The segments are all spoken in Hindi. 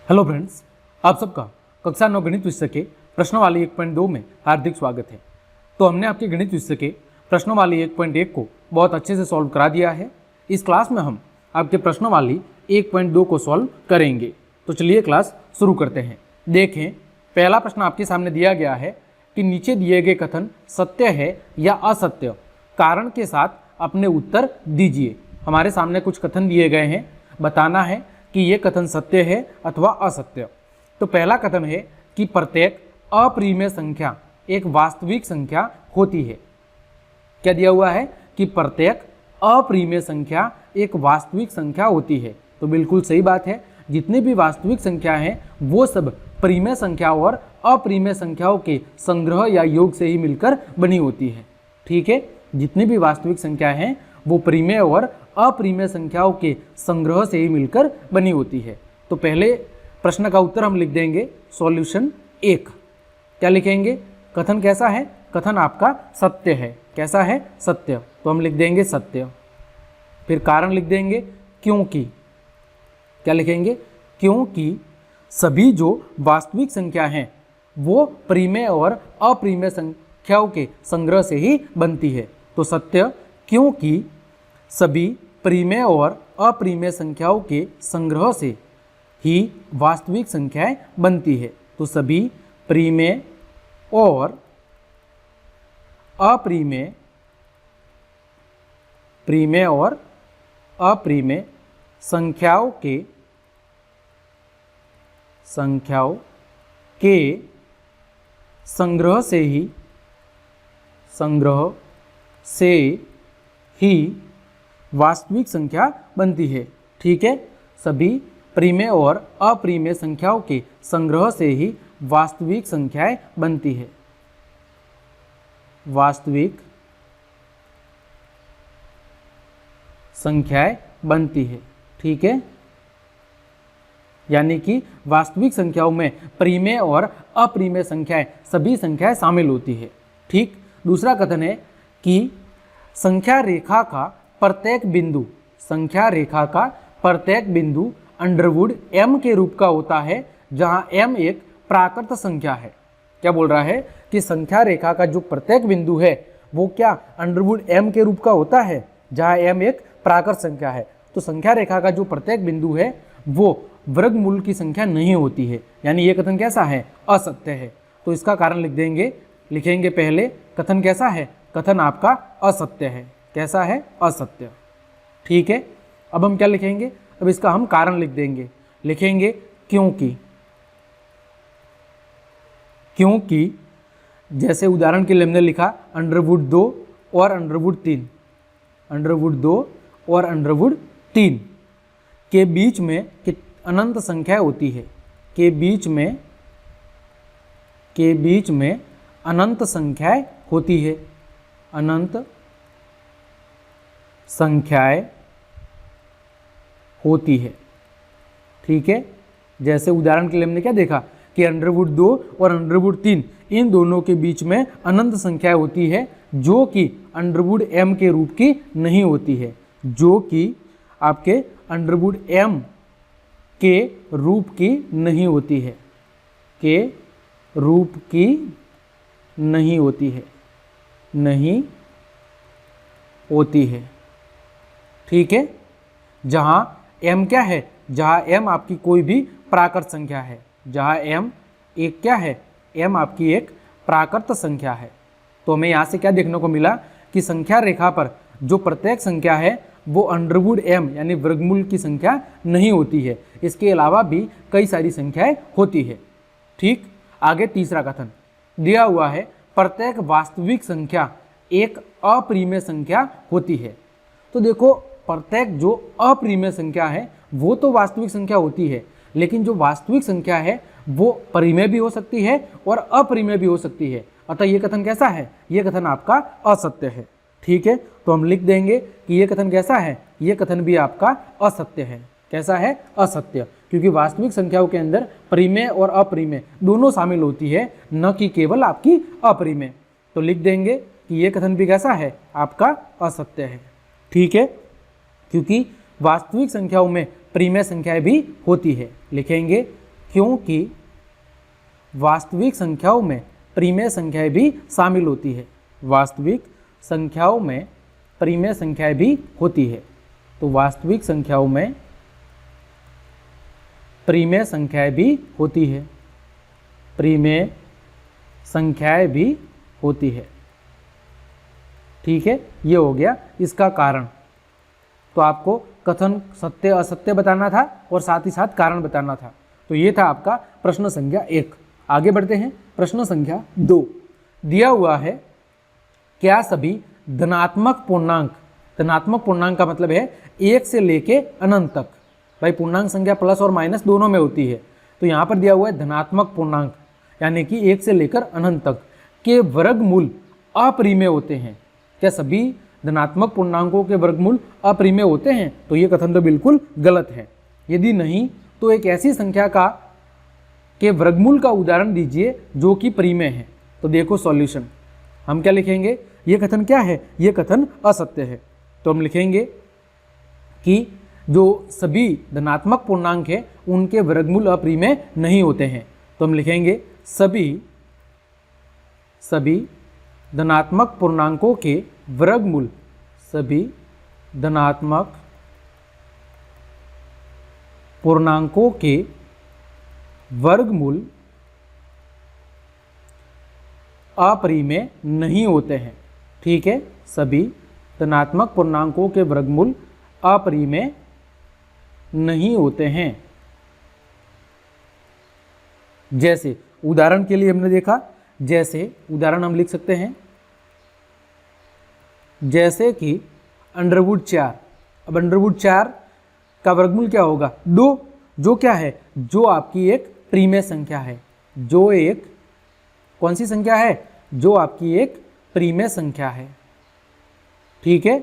हेलो फ्रेंड्स, आप सबका कक्षा 9 गणित विषय के प्रश्नवाली 1.2 में हार्दिक स्वागत है। तो हमने आपके गणित विषय के प्रश्नवाली 1.1 को बहुत अच्छे से सॉल्व करा दिया है। इस क्लास में हम आपके प्रश्नवाली 1.2 को सॉल्व करेंगे। तो चलिए क्लास शुरू करते हैं। देखें, पहला प्रश्न आपके सामने दिया गया है कि नीचे दिए गए कथन सत्य है या असत्य, कारण के साथ अपने उत्तर दीजिए। हमारे सामने कुछ कथन दिए गए हैं, बताना है कि ये कथन सत्य है अथवा असत्य। तो पहला कथन है कि प्रत्येक अपरिमेय संख्या एक वास्तविक संख्या होती है। क्या दिया हुआ है कि प्रत्येक अपरिमेय संख्या एक वास्तविक संख्या होती है। तो बिल्कुल सही बात है, जितनी भी वास्तविक संख्या हैं वो सब परिमेय संख्या और अपरिमेय संख्याओं के संग्रह या योग से ही मिलकर बनी होती है। ठीक है, जितनी भी वास्तविक संख्या हैं वो परिमेय और अपरिमेय संख्याओं के संग्रह से ही मिलकर बनी होती है। तो पहले प्रश्न का उत्तर हम लिख देंगे सॉल्यूशन 1। क्या लिखेंगे? कथन कैसा है? कथन आपका सत्य है। कैसा है? सत्य। तो हम लिख देंगे सत्य। फिर कारण लिख देंगे क्योंकि। क्या लिखेंगे? क्योंकि सभी जो वास्तविक संख्या हैं वो परिमेय और अपरिमेय संख्याओं के संग्रह से ही बनती है। तो सत्य क्योंकि सभी परिमेय और अपरिमेय संख्याओं के संग्रह से ही वास्तविक संख्याएं बनती है। तो सभी परिमेय और अपरिमेय संख्याओं के संग्रह से ही वास्तविक संख्या बनती है। ठीक है, सभी परिमेय और अपरिमेय संख्याओं के संग्रह से ही वास्तविक संख्याएं बनती है। वास्तविक संख्याएं बनती है। ठीक है, यानी कि वास्तविक संख्याओं में परिमेय और अपरिमेय संख्याएं सभी संख्याएं शामिल होती है। ठीक, दूसरा कथन है कि संख्या रेखा का प्रत्येक बिंदु अंडरवुड m के रूप का होता है, जहां m एक प्राकृत संख्या है। क्या बोल रहा है कि संख्या रेखा का जो प्रत्येक बिंदु है वो क्या अंडरवुड m के रूप का होता है, जहां m एक प्राकृत संख्या है। तो संख्या रेखा का जो प्रत्येक बिंदु है वो वर्गमूल की संख्या नहीं होती है, यानी ये कथन कैसा है? असत्य है। तो इसका कारण लिख देंगे, लिखेंगे पहले कथन कैसा है? कथन आपका असत्य है। कैसा है? असत्य। ठीक है, अब हम क्या लिखेंगे? अब इसका हम कारण लिख देंगे, लिखेंगे क्योंकि जैसे उदाहरण के लिए हमने लिखा अंडरवुड 2 और अंडरवुड 3 के बीच में अनंत संख्या होती है। के बीच में अनंत संख्याएं होती है। अनंत संख्याएं होती है। ठीक है, जैसे उदाहरण के लिए हमने क्या देखा कि अंडरवुड 2 और अंडरवुड 3 इन दोनों के बीच में अनंत संख्या होती है, जो कि अंडरवुड m के रूप की नहीं होती है, जो कि आपके अंडरवुड m के रूप की नहीं होती है, के रूप की नहीं होती है। ठीक है, जहां m क्या है? जहां m आपकी कोई भी प्राकृत संख्या है। जहां m एक क्या है? m आपकी एक प्राकृत संख्या है। तो हमें यहाँ से क्या देखने को मिला कि संख्या रेखा पर जो प्रत्येक संख्या है वो अंडरवुड m यानी वर्गमूल की संख्या नहीं होती है। इसके अलावा भी कई सारी संख्याएं होती है। ठीक, आगे तीसरा कथन दिया हुआ है प्रत्येक वास्तविक संख्या एक अपरिमेय संख्या होती है। तो देखो, प्रत्येक जो अपरिमेय संख्या है वो तो वास्तविक संख्या होती है, लेकिन जो वास्तविक संख्या है वो परिमेय भी हो सकती है और अपरिमेय भी हो सकती है। अतः ये कथन कैसा है? ये कथन आपका असत्य है। ठीक है, तो हम लिख देंगे कि ये कथन कैसा है? ये कथन भी आपका असत्य है। कैसा है? असत्य, क्योंकि वास्तविक संख्याओं के अंदर परिमेय और अपरिमेय दोनों शामिल होती है, न कि केवल आपकी अपरिमेय। तो लिख देंगे कि ये कथन भी कैसा है? आपका असत्य है। ठीक है, क्योंकि वास्तविक संख्याओं में परिमेय संख्याएं भी होती है। लिखेंगे क्योंकि वास्तविक संख्याओं में परिमेय संख्याएं भी शामिल होती है। वास्तविक संख्याओं में परिमेय संख्याएं भी होती है। तो वास्तविक संख्याओं में परिमेय संख्याएं भी होती है। परिमेय संख्याएं भी होती है। ठीक है, ये हो गया इसका कारण। तो आपको कथन सत्य असत्य बताना था और साथ ही साथ कारण बताना था। तो ये था आपका प्रश्न संख्या 1। आगे बढ़ते हैं। प्रश्न संख्या 2 दिया हुआ है, क्या सभी धनात्मक पूर्णांक, धनात्मक पूर्णांक का मतलब है 1 से लेके अनंत तक। भाई पूर्णांक संख्या प्लस और माइनस दोनों में होती है, तो यहाँ पर दिया हुआ है धनात्मक पूर्णांक यानी कि 1 से लेकर अनंत तक के वर्गमूल अपरिमेय होते हैं। क्या सभी धनात्मक पूर्णांकों के वर्गमूल अपरिमेय होते हैं? तो ये कथन तो बिल्कुल गलत है। यदि नहीं तो एक ऐसी संख्या का के वर्गमूल का उदाहरण दीजिए जो कि परिमेय है। तो देखो सॉल्यूशन, हम क्या लिखेंगे? ये कथन क्या है? ये कथन असत्य है। तो हम लिखेंगे कि जो सभी धनात्मक पूर्णांक है उनके वर्गमूल अपरिमेय नहीं होते हैं। तो हम लिखेंगे सभी धनात्मक पूर्णांकों के वर्गमूल, सभी धनात्मक पूर्णांकों के वर्गमूल अपरिमेय नहीं होते हैं। ठीक है, सभी धनात्मक पूर्णांकों के वर्गमूल अपरिमेय नहीं होते हैं। जैसे उदाहरण के लिए हमने देखा, जैसे उदाहरण हम लिख सकते हैं जैसे कि अंडरवुड 4। अब अंडरवुड 4 का वर्गमूल क्या होगा? 2, जो क्या है? जो आपकी एक परिमेय संख्या है। जो एक कौन सी संख्या है? जो आपकी एक परिमेय संख्या है। ठीक है,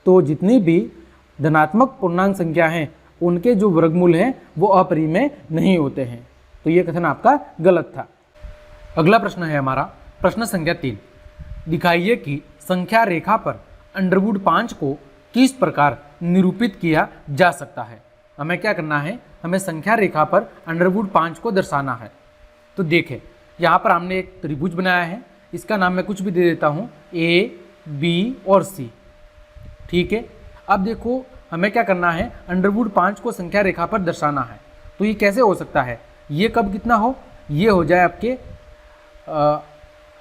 तो जितनी भी धनात्मक पूर्णांक संख्या हैं उनके जो वर्गमूल हैं वो अपरिमेय नहीं होते हैं। तो ये कथन आपका गलत था। अगला प्रश्न है हमारा प्रश्न संख्या 3। दिखाइए कि संख्या रेखा पर अंडरवुड 5 को किस प्रकार निरूपित किया जा सकता है। हमें क्या करना है? हमें संख्या रेखा पर अंडरवुड 5 को दर्शाना है। तो देखें, यहाँ पर हमने एक त्रिभुज बनाया है, इसका नाम मैं कुछ भी दे देता हूँ, ए, बी और सी। ठीक है, अब देखो हमें क्या करना है? अंडरवुड 5 को संख्या रेखा पर दर्शाना है। तो ये कैसे हो सकता है? ये कब कितना हो? ये हो जाए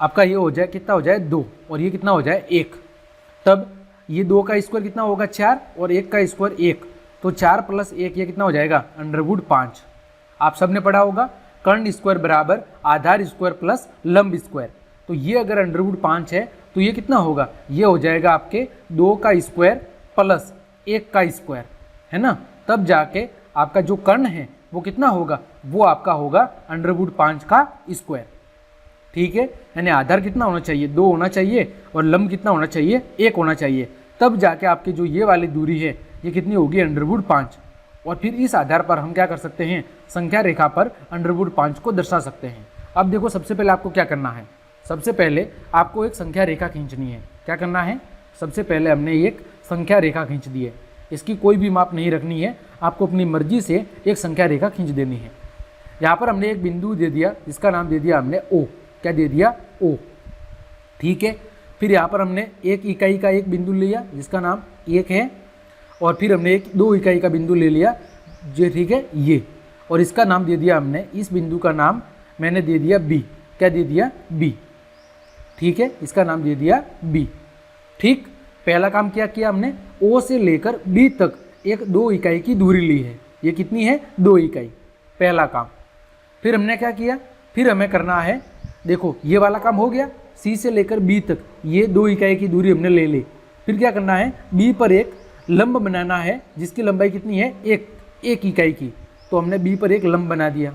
आपका ये हो जाए कितना हो जाए 2 और ये कितना हो जाए 1। तब ये 2 का स्क्वायर कितना होगा? 4 और 1 का स्क्वायर 1। तो 4 + 1 ये कितना हो जाएगा? अंडरवुड 5। आप सबने पढ़ा होगा कर्ण स्क्वायर बराबर आधार स्क्वायर प्लस लंब स्क्वायर। तो ये अगर अंडरवुड 5 है तो ये कितना होगा? ये हो जाएगा आपके 2 का स्क्वायर प्लस 1 का स्क्वायर, है ना। तब जाके आपका जो कर्ण है वो कितना होगा? वो आपका होगा अंडरवुड 5 का स्क्वायर। ठीक है, यानी आधार कितना होना चाहिए? 2 होना चाहिए और लंब कितना होना चाहिए? 1 होना चाहिए। तब जाके आपकी जो ये वाली दूरी है ये कितनी होगी? अंडरवुड 5। और फिर इस आधार पर हम क्या कर सकते हैं? संख्या रेखा पर अंडरवुड 5 को दर्शा सकते हैं। अब देखो सबसे पहले आपको क्या करना है? सबसे पहले आपको एक संख्या रेखा खींचनी है। क्या करना है? सबसे पहले हमने एक संख्या रेखा खींच दी है। इसकी कोई भी माप नहीं रखनी है, आपको अपनी मर्जी से एक संख्या रेखा खींच देनी है। यहाँ पर हमने एक बिंदु दे दिया, इसका नाम दे दिया हमने O। क्या दे दिया? O। ठीक है, फिर यहाँ पर हमने 1 इकाई का एक बिंदु लिया जिसका नाम 1 है, और फिर हमने 2 इकाई का बिंदु ले लिया जो, ठीक है, ये, और इसका नाम दे दिया हमने, इस बिंदु का नाम मैंने दे दिया B। क्या दे दिया? B। ठीक है, इसका नाम दे दिया B। ठीक, पहला काम क्या किया हमने? O से लेकर B तक 2 इकाई की दूरी ली है। ये कितनी है? 2 इकाई। पहला काम। फिर हमने क्या किया? फिर हमें करना है, देखो ये वाला काम हो गया, C से लेकर B तक ये 2 इकाई की दूरी हमने ले ली। फिर क्या करना है? B पर एक लंब बनाना है जिसकी लंबाई कितनी है? 1 इकाई की। तो हमने B पर एक लंब बना दिया,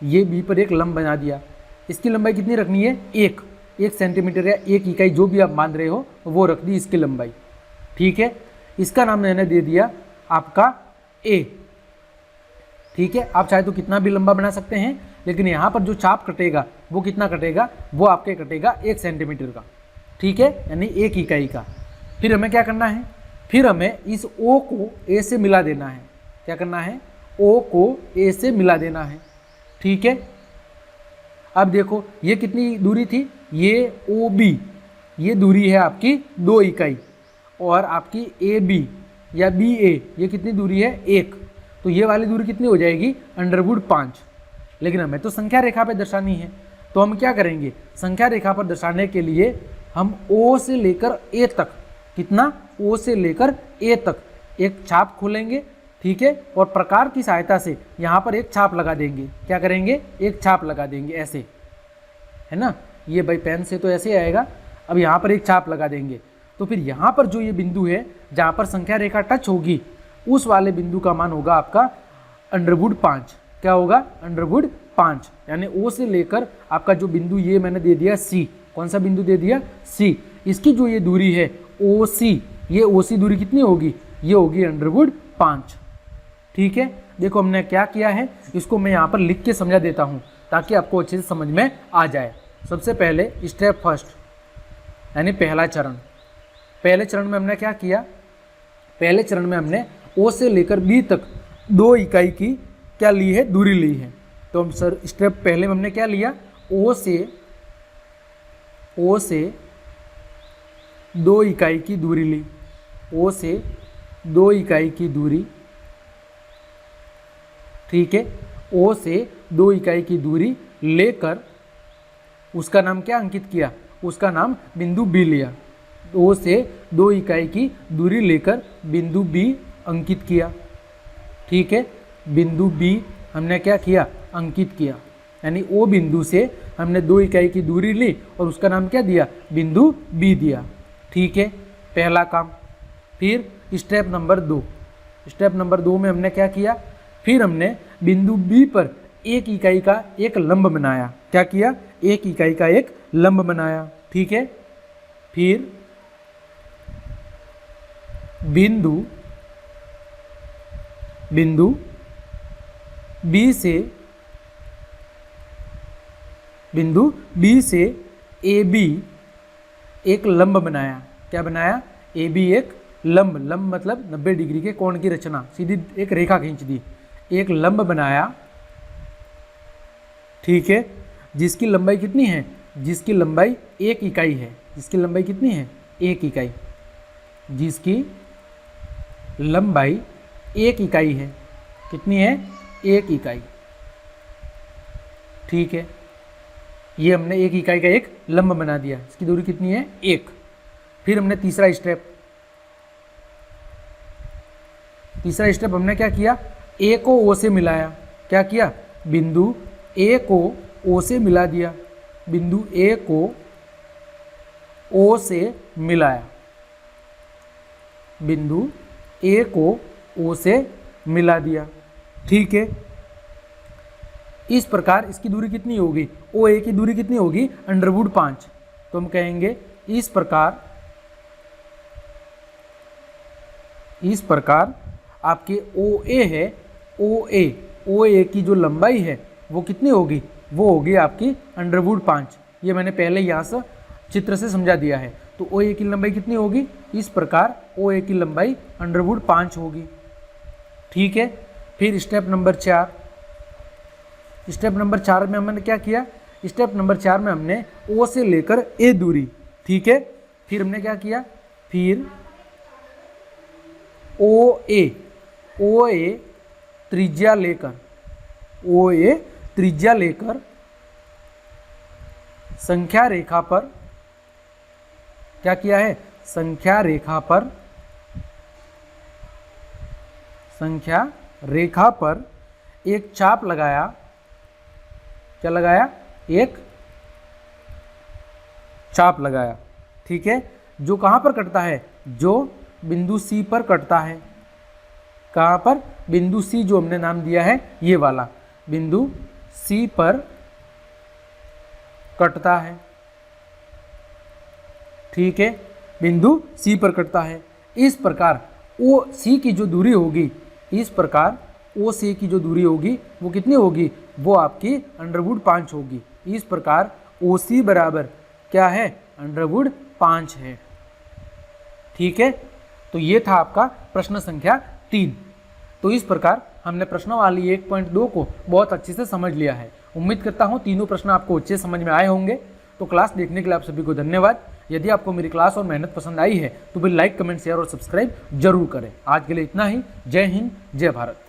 ये B पर एक लंब बना दिया। इसकी लंबाई कितनी रखनी है? 1 सेंटीमीटर या 1 इकाई जो भी आप मान रहे हो वो रख दी इसकी लंबाई। ठीक है, इसका नाम मैंने दे दिया आपका A। ठीक है, आप चाहे तो कितना भी लंबा बना सकते हैं, लेकिन यहाँ पर जो चाप कटेगा वो कितना कटेगा? वो आपके कटेगा 1 सेंटीमीटर का। ठीक है, यानी 1 इकाई का। फिर हमें क्या करना है? फिर हमें इस O को A से मिला देना है। क्या करना है? ओ को ए से मिला देना है। ठीक है, अब देखो ये कितनी दूरी थी, ये ओ बी, ये दूरी है आपकी 2 इकाई, और आपकी ए बी या बी ए ये कितनी दूरी है 1, तो ये वाली दूरी कितनी हो जाएगी √5। लेकिन हमें तो संख्या रेखा पे दर्शानी है, तो हम क्या करेंगे, संख्या रेखा पर दर्शाने के लिए हम ओ से लेकर ए तक, कितना, ओ से लेकर ए तक एक छाप खोलेंगे। ठीक है, और प्रकार की सहायता से यहाँ पर एक छाप लगा देंगे। क्या करेंगे, एक छाप लगा देंगे, ऐसे, है ना, ये भाई पेन से तो ऐसे आएगा। अब यहाँ पर एक छाप लगा देंगे, तो फिर यहाँ पर जो ये बिंदु है जहाँ पर संख्या रेखा टच होगी, उस वाले बिंदु का मान होगा आपका √5। क्या होगा, √5, यानी ओ से लेकर आपका जो बिंदु ये मैंने दे दिया सी, कौन सा बिंदु दे दिया, सी, इसकी जो ये दूरी है ओ सी, ये ओ सी दूरी कितनी होगी, ये होगी √5। ठीक है, देखो हमने क्या किया है, इसको मैं यहाँ पर लिख के समझा देता हूँ ताकि आपको अच्छे से समझ में आ जाए। सबसे पहले स्टेप फर्स्ट, यानी पहला चरण, पहले चरण में हमने क्या किया, पहले चरण में हमने ओ से लेकर बी तक 2 इकाई की क्या ली है, दूरी ली है। तो हम सर स्टेप पहले में हमने क्या लिया, ओ से 2 इकाई की दूरी ली, ओ से 2 इकाई की दूरी। ठीक है, ओ से 2 इकाई की दूरी लेकर उसका नाम क्या अंकित किया, उसका नाम बिंदु बी लिया। ओ से 2 इकाई की दूरी लेकर बिंदु बी अंकित किया। ठीक है, बिंदु बी हमने क्या किया, अंकित किया, यानी ओ बिंदु से हमने 2 इकाई की दूरी ली और उसका नाम क्या दिया, बिंदु बी दिया। ठीक है, पहला काम। फिर स्टेप नंबर 2, स्टेप नंबर 2 में हमने क्या किया, फिर हमने बिंदु बी पर 1 इकाई का एक लंब बनाया। क्या किया, 1 इकाई का एक लंब बनाया। ठीक है, फिर बिंदु बी से ए बी एक लंब बनाया। क्या बनाया, ए बी एक लंब, लंब मतलब 90 डिग्री के कोण की रचना, सीधी एक रेखा खींच दी, एक लंब बनाया। ठीक है, जिसकी लंबाई कितनी है, जिसकी लंबाई 1 इकाई है, जिसकी लंबाई कितनी है, 1 इकाई, जिसकी लंबाई 1 इकाई है, कितनी है, 1 इकाई। ठीक है, ये हमने 1 इकाई का एक लंब बना दिया, इसकी दूरी कितनी है, 1। फिर हमने तीसरा स्टेप हमने क्या किया, ए को ओ से मिलाया। क्या किया, बिंदु ए को ओ से मिला दिया, बिंदु ए को ओ से मिलाया, बिंदु ए को ओ से मिला दिया। ठीक है, इस प्रकार इसकी दूरी कितनी होगी, ओ ए की दूरी कितनी होगी, √5। तो हम कहेंगे इस प्रकार आपके ओ ए है, ओ ए की जो लंबाई है वो कितनी होगी, वो होगी आपकी √5। ये मैंने पहले यहाँ से चित्र से समझा दिया है। तो ओ ए की लंबाई कितनी होगी, इस प्रकार ओ ए की लंबाई √5 होगी। ठीक है, फिर स्टेप नंबर 4, स्टेप नंबर 4 में हमने क्या किया, स्टेप नंबर 4 में हमने ओ से लेकर ए दूरी। ठीक है, फिर हमने क्या किया, फिर ओ ए त्रिज्या लेकर संख्या रेखा पर क्या किया है, संख्या रेखा पर एक चाप लगाया। क्या लगाया, एक चाप लगाया। ठीक है, जो कहाँ पर कटता है, जो बिंदु सी पर कटता है। कहाँ पर, बिंदु सी, जो हमने नाम दिया है ये वाला बिंदु सी पर कटता है। ठीक है, बिंदु सी पर कटता है। इस प्रकार ओ सी की जो दूरी होगी, इस प्रकार ओ सी की जो दूरी होगी वो कितनी होगी, वो आपकी √5 होगी। इस प्रकार ओ सी बराबर क्या है, √5 है। ठीक है, तो ये था आपका प्रश्न संख्या 3। तो इस प्रकार हमने प्रश्नावली 1.2 को बहुत अच्छे से समझ लिया है। उम्मीद करता हूँ तीनों प्रश्न आपको अच्छे समझ में आए होंगे। तो क्लास देखने के लिए आप सभी को धन्यवाद। यदि आपको मेरी क्लास और मेहनत पसंद आई है तो फिर लाइक, कमेंट, शेयर और सब्सक्राइब जरूर करें। आज के लिए इतना ही। जय हिंद, जय भारत।